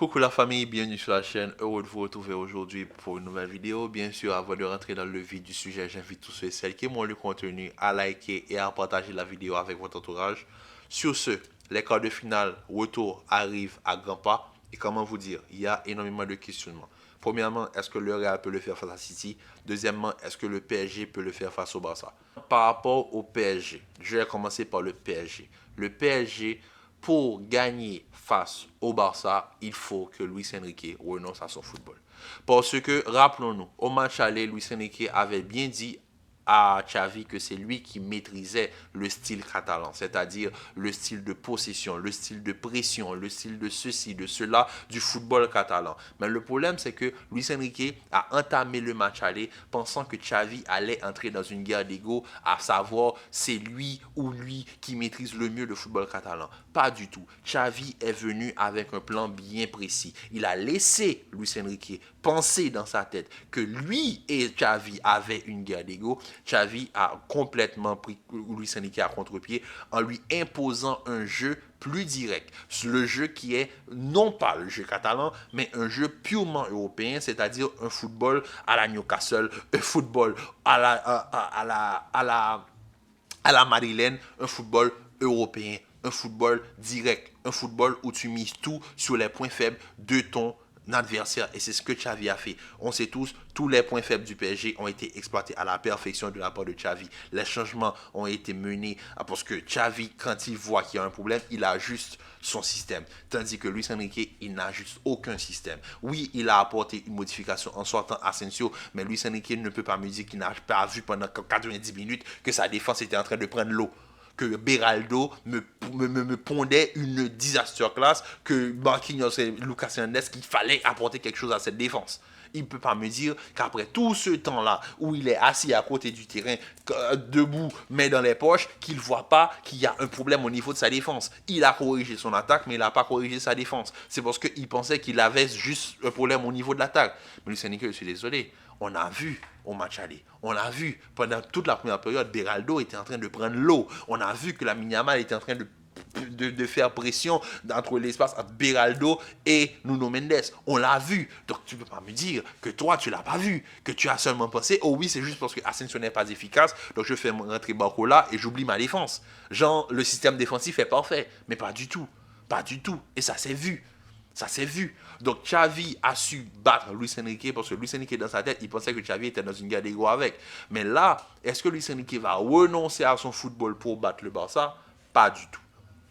Coucou la famille, bienvenue sur la chaîne. Heureux de vous retrouver aujourd'hui pour une nouvelle vidéo. Bien sûr, avant de rentrer dans le vif du sujet, j'invite tous ceux et celles qui aiment le contenu à liker et à partager la vidéo avec votre entourage. Sur ce, les quarts de finale retour arrivent à grands pas. Et comment vous dire, il y a énormément de questionnements. Premièrement, est-ce que le Real peut le faire face à City? Deuxièmement, est-ce que le PSG peut le faire face au Barça? Par rapport au PSG, je vais commencer par le PSG. Le PSG, pour gagner face au Barça, il faut que Luis Enrique renonce à son football. Parce que, rappelons-nous, au match aller, Luis Enrique avait bien dit à Xavi que c'est lui qui maîtrisait le style catalan, c'est-à-dire le style de possession, le style de pression, le style de ceci, de cela, du football catalan. Mais le problème, c'est que Luis Enrique a entamé le match aller pensant que Xavi allait entrer dans une guerre d'ego, à savoir c'est lui ou lui qui maîtrise le mieux le football catalan. Pas du tout. Xavi est venu avec un plan bien précis. Il a laissé Luis Enrique penser dans sa tête que lui et Xavi avaient une guerre d'ego. Xavi a complètement pris Luis Enrique à contre-pied en lui imposant un jeu plus direct. Le jeu qui est non pas le jeu catalan, mais un jeu purement européen, c'est-à-dire un football à la Newcastle, un football à la Madeleine, un football européen, un football direct, un football où tu mises tout sur les points faibles de ton adversaire. Et c'est ce que Xavi a fait. On sait tous les points faibles du PSG ont été exploités à la perfection de la part de Xavi. Les changements ont été menés parce que Xavi, quand il voit qu'il y a un problème, il ajuste son système. Tandis que Luis Enrique, il n'ajuste aucun système. Oui, il a apporté une modification en sortant Asensio, mais Luis Enrique ne peut pas me dire qu'il n'a pas vu pendant 90 minutes que sa défense était en train de prendre l'eau, que Beraldo me pondait une disaster class, que Marquinhos et Lucas Hernandez, qu'il fallait apporter quelque chose à cette défense. Il ne peut pas me dire qu'après tout ce temps-là, où il est assis à côté du terrain, debout, main dans les poches, qu'il ne voit pas qu'il y a un problème au niveau de sa défense. Il a corrigé son attaque, mais il n'a pas corrigé sa défense. C'est parce qu'il pensait qu'il avait juste un problème au niveau de l'attaque. Mais Luis Enrique, je suis désolé, on a vu au match aller. On a vu pendant toute la première période, Beraldo était en train de prendre l'eau. On a vu que la Yamal était en train de faire pression entre l'espace entre Beraldo et Nuno Mendes. On l'a vu. Donc tu ne peux pas me dire que toi, tu ne l'as pas vu. Que tu as seulement pensé, oh oui, c'est juste parce que Asensio n'est pas efficace, donc je fais rentrer Barcola et j'oublie ma défense. Genre, le système défensif est parfait. Mais pas du tout. Pas du tout. Et ça s'est vu. Ça s'est vu. Donc Xavi a su battre Luis Enrique parce que Luis Enrique dans sa tête, il pensait que Xavi était dans une guerre d'ego avec. Mais là, est-ce que Luis Enrique va renoncer à son football pour battre le Barça? Pas du tout.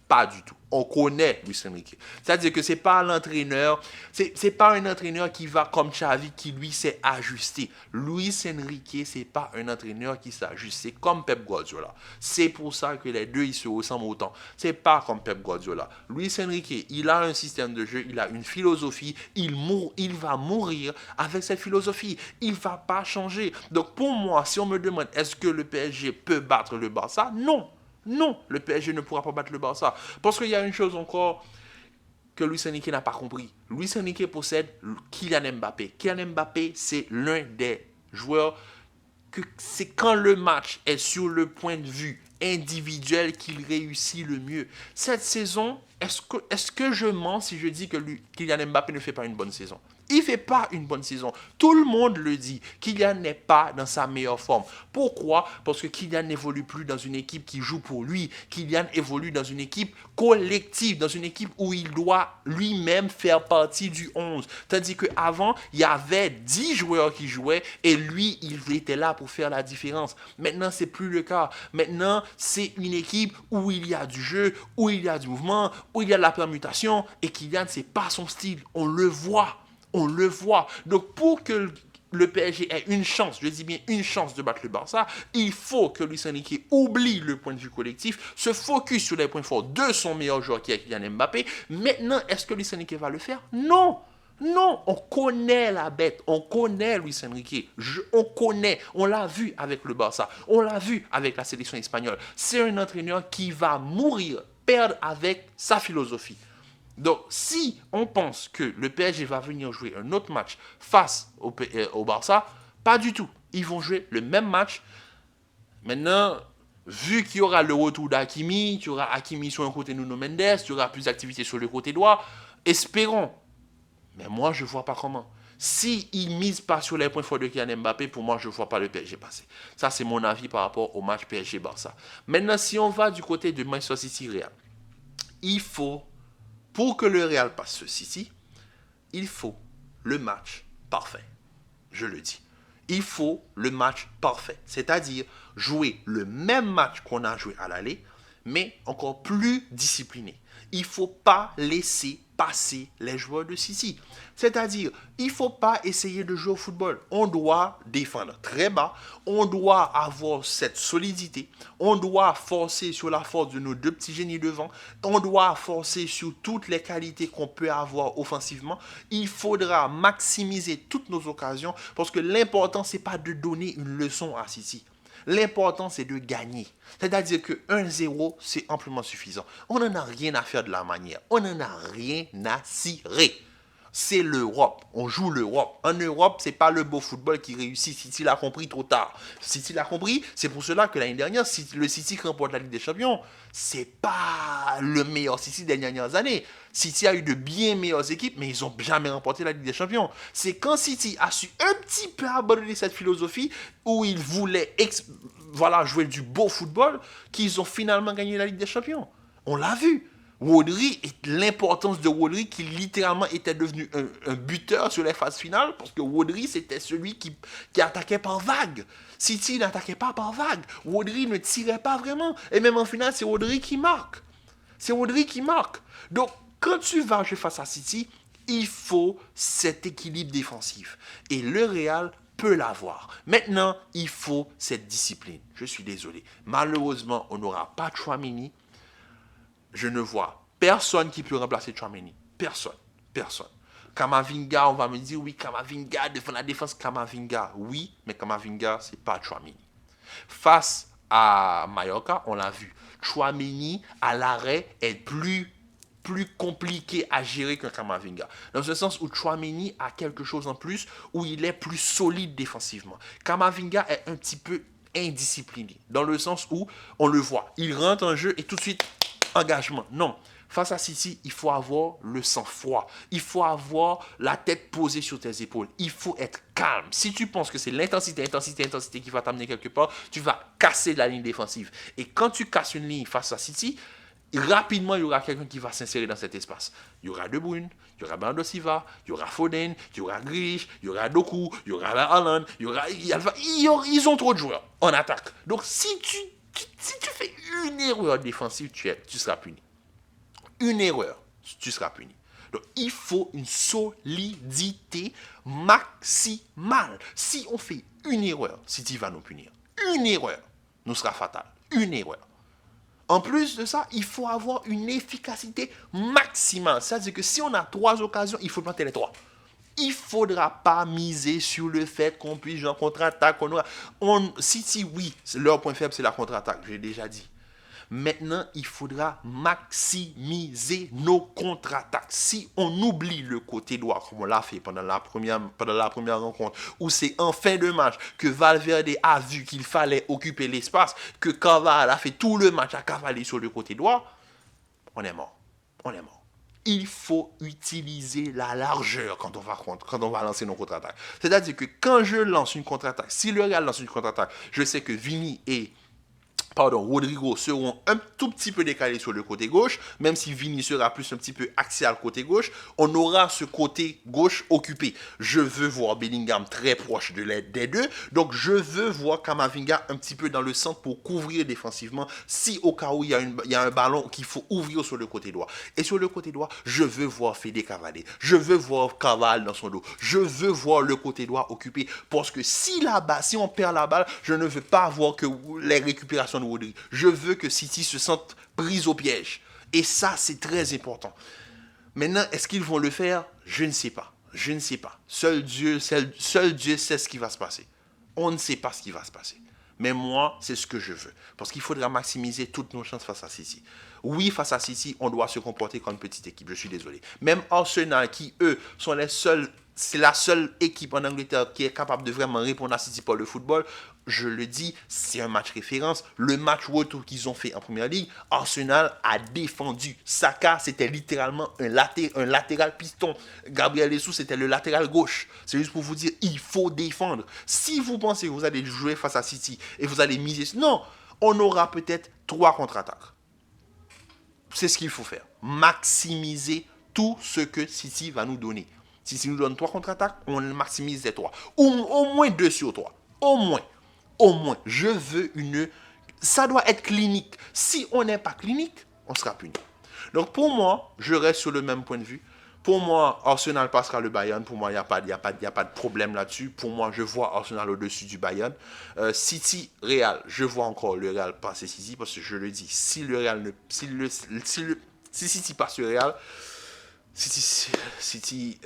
Pas du tout. On connaît Luis Enrique. C'est-à-dire que c'est pas l'entraîneur, c'est pas un entraîneur qui va comme Xavi qui lui s'est ajusté. Luis Enrique, c'est pas un entraîneur qui s'ajuste. C'est comme Pep Guardiola. C'est pour ça que les deux ils se ressemblent autant. C'est pas comme Pep Guardiola. Luis Enrique, il a un système de jeu, il a une philosophie, il va mourir avec cette philosophie. Il va pas changer. Donc pour moi, si on me demande est-ce que le PSG peut battre le Barça, non. Non, le PSG ne pourra pas battre le Barça. Parce qu'il y a une chose encore que Luis Enrique n'a pas compris. Luis Enrique possède Kylian Mbappé. Kylian Mbappé, c'est l'un des joueurs que c'est quand le match est sur le point de vue individuel qu'il réussit le mieux. Cette saison, est-ce que je mens si je dis que Kylian Mbappé ne fait pas une bonne saison? Il ne fait pas une bonne saison. Tout le monde le dit. Kylian n'est pas dans sa meilleure forme. Pourquoi? Parce que Kylian n'évolue plus dans une équipe qui joue pour lui. Kylian évolue dans une équipe collective, dans une équipe où il doit lui-même faire partie du 11. Tandis qu'avant, il y avait 10 joueurs qui jouaient et lui, il était là pour faire la différence. Maintenant, c'est plus le cas. Maintenant, c'est une équipe où il y a du jeu, où il y a du mouvement, où il y a de la permutation et Kylian, c'est pas son style. On le voit. On le voit. Donc, pour que le PSG ait une chance, je dis bien une chance de battre le Barça, il faut que Luis Enrique oublie le point de vue collectif, se focus sur les points forts de son meilleur joueur qui est Kylian Mbappé. Maintenant, est-ce que Luis Enrique va le faire? Non. Non, on connaît la bête, on connaît Luis Enrique, on connaît, on l'a vu avec le Barça, on l'a vu avec la sélection espagnole. C'est un entraîneur qui va mourir, perdre avec sa philosophie. Donc, si on pense que le PSG va venir jouer un autre match face au Barça, pas du tout. Ils vont jouer le même match. Maintenant, vu qu'il y aura le retour d'Hakimi, tu auras Hakimi sur un côté Nuno Mendes, tu auras plus d'activité sur le côté droit, espérons, Mais moi, je ne vois pas comment. Si ils misent pas sur les points forts de Kylian Mbappé, pour moi, je ne vois pas le PSG passer. Ça, c'est mon avis par rapport au match PSG-Barça. Maintenant, si on va du côté de Manchester City-Real, il faut, pour que le Real passe ce City, il faut le match parfait. Je le dis. Il faut le match parfait. C'est-à-dire jouer le même match qu'on a joué à l'aller, mais encore plus discipliné. Il ne faut pas laisser passer les joueurs de City. C'est-à-dire, il ne faut pas essayer de jouer au football. On doit défendre très bas. On doit avoir cette solidité. On doit forcer sur la force de nos deux petits génies devant. On doit forcer sur toutes les qualités qu'on peut avoir offensivement. Il faudra maximiser toutes nos occasions parce que l'important, ce n'est pas de donner une leçon à City. L'important, c'est de gagner. C'est-à-dire que 1-0, c'est amplement suffisant. On n'en a rien à faire de la manière. On n'en a rien à cirer. C'est l'Europe. On joue l'Europe. En Europe, c'est pas le beau football qui réussit. City l'a compris trop tard. City l'a compris. C'est pour cela que l'année dernière, le City qui remporte la Ligue des Champions, c'est pas le meilleur City des dernières années. City a eu de bien meilleures équipes, mais ils n'ont jamais remporté la Ligue des Champions. C'est quand City a su un petit peu abandonner cette philosophie où ils voulaient jouer du beau football qu'ils ont finalement gagné la Ligue des Champions. On l'a vu. Rodri, l'importance de Rodri qui littéralement était devenu un buteur sur les phases finales parce que Rodri c'était celui qui attaquait par vague. City n'attaquait pas par vague. Rodri ne tirait pas vraiment. Et même en finale, c'est Rodri qui marque. C'est Rodri qui marque. Donc, quand tu vas jouer face à City, il faut cet équilibre défensif. Et le Real peut l'avoir. Maintenant, il faut cette discipline. Je suis désolé. Malheureusement, on n'aura pas Tchouaméni. Je ne vois personne qui peut remplacer Tchouaméni. Personne. Personne. Kamavinga, on va me dire, oui, Kamavinga, devant la défense, Kamavinga. Oui, mais Kamavinga, ce n'est pas Tchouaméni. Face à Mallorca, on l'a vu. Tchouaméni, à l'arrêt, est plus compliqué à gérer qu'un Kamavinga. Dans ce sens où Tchouaméni a quelque chose en plus, où il est plus solide défensivement. Kamavinga est un petit peu indiscipliné, dans le sens où on le voit. Il rentre en jeu et tout de suite, engagement. Non. Face à City, il faut avoir le sang-froid. Il faut avoir la tête posée sur tes épaules. Il faut être calme. Si tu penses que c'est l'intensité qui va t'amener quelque part, tu vas casser la ligne défensive. Et quand tu casses une ligne face à City, rapidement, il y aura quelqu'un qui va s'insérer dans cet espace. Il y aura De Bruyne, il y aura Bernardo Silva, il y aura Foden, il y aura Grealish, il y aura Doku, il y aura Haaland, ils ont trop de joueurs en attaque. Donc, si tu fais une erreur défensive, tu seras puni. Une erreur, tu seras puni. Donc, il faut une solidité maximale. Si on fait une erreur, City va nous punir. Une erreur nous sera fatale. Une erreur. En plus de ça, il faut avoir une efficacité maximale. C'est-à-dire que si on a 3 occasions, il faut planter les 3. Il ne faudra pas miser sur le fait qu'on puisse jouer en contre-attaque. City, oui, leur point faible, c'est la contre-attaque, j'ai déjà dit. Maintenant, il faudra maximiser nos contre-attaques. Si on oublie le côté droit, comme on l'a fait pendant la première rencontre, où c'est en fin de match que Valverde a vu qu'il fallait occuper l'espace, que Carvajal a fait tout le match à cavaler sur le côté droit, on est mort. On est mort. Il faut utiliser la largeur quand on va lancer nos contre-attaques. C'est-à-dire que quand je lance une contre-attaque, si le Real lance une contre-attaque, je sais que Vini et Rodrigo seront un tout petit peu décalés sur le côté gauche, même si Vini sera plus un petit peu axial côté gauche, on aura ce côté gauche occupé. Je veux voir Bellingham très proche des deux, donc je veux voir Kamavinga un petit peu dans le centre pour couvrir défensivement si au cas où il y a un ballon qu'il faut ouvrir sur le côté droit. Et sur le côté droit, je veux voir Fede Cavalier, je veux voir Carvajal dans son dos, je veux voir le côté droit occupé, parce que si on perd la balle, je ne veux pas voir que les récupérations de Rodri. Je veux que City se sente prise au piège. Et ça, c'est très important. Maintenant, est-ce qu'ils vont le faire? Je ne sais pas. Je ne sais pas. Seul Dieu sait ce qui va se passer. On ne sait pas ce qui va se passer. Mais moi, c'est ce que je veux. Parce qu'il faudra maximiser toutes nos chances face à City. Oui, face à City, on doit se comporter comme une petite équipe. Je suis désolé. Même Arsenal, qui, eux, sont les seuls c'est la seule équipe en Angleterre qui est capable de vraiment répondre à City par le football. Je le dis, c'est un match référence. Le match retour qu'ils ont fait en Première Ligue, Arsenal a défendu. Saka, c'était littéralement un latéral piston. Gabriel Jesus, c'était le latéral gauche. C'est juste pour vous dire, il faut défendre. Si vous pensez que vous allez jouer face à City et vous allez miser... Non, on aura peut-être 3 contre-attaques. C'est ce qu'il faut faire. Maximiser tout ce que City va nous donner. Si City nous donne 3 contre-attaques, on maximise les 3. Ou au moins 2 sur 3. Au moins. Au moins. Je veux une... Ça doit être clinique. Si on n'est pas clinique, on sera puni. Donc pour moi, je reste sur le même point de vue. Pour moi, Arsenal passera le Bayern. Pour moi, il n'y a pas de problème là-dessus. Pour moi, je vois Arsenal au-dessus du Bayern. City, Real, je vois encore le Real passer City. Parce que je le dis, si le Real ne... Si City passe le Real, City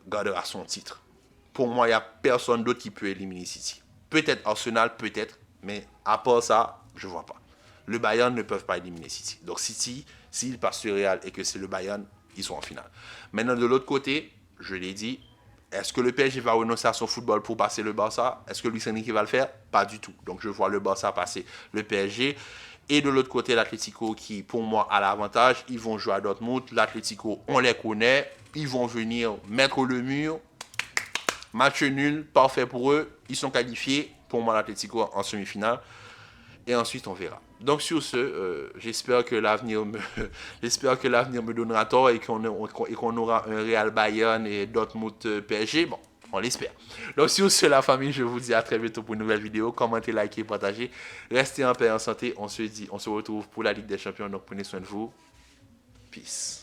gardera son titre. Pour moi, il n'y a personne d'autre qui peut éliminer City. Peut-être Arsenal, peut-être. Mais à part ça, je ne vois pas. Le Bayern ne peuvent pas éliminer City. Donc City, s'il passe le Real et que c'est le Bayern, ils sont en finale. Maintenant, de l'autre côté, je l'ai dit, est-ce que le PSG va renoncer à son football pour passer le Barça? Est-ce que Luis Enrique va le faire? Pas du tout. Donc je vois le Barça passer le PSG. Et de l'autre côté, l'Atlético qui, pour moi, a l'avantage. Ils vont jouer à Dortmund. L'Atlético, on les connaît. Ils vont venir mettre le mur. Match nul, parfait pour eux. Ils sont qualifiés. Pour moi, l'Atlético en semi-finale. Et ensuite, on verra. Donc, sur ce, j'espère que l'avenir me donnera tort et qu'on aura un Real Bayern et Dortmund PSG. Bon, on l'espère. Donc, sur ce, la famille, je vous dis à très bientôt pour une nouvelle vidéo. Commentez, likez, partagez. Restez en paix et en santé. On se retrouve pour la Ligue des Champions. Donc, prenez soin de vous. Peace.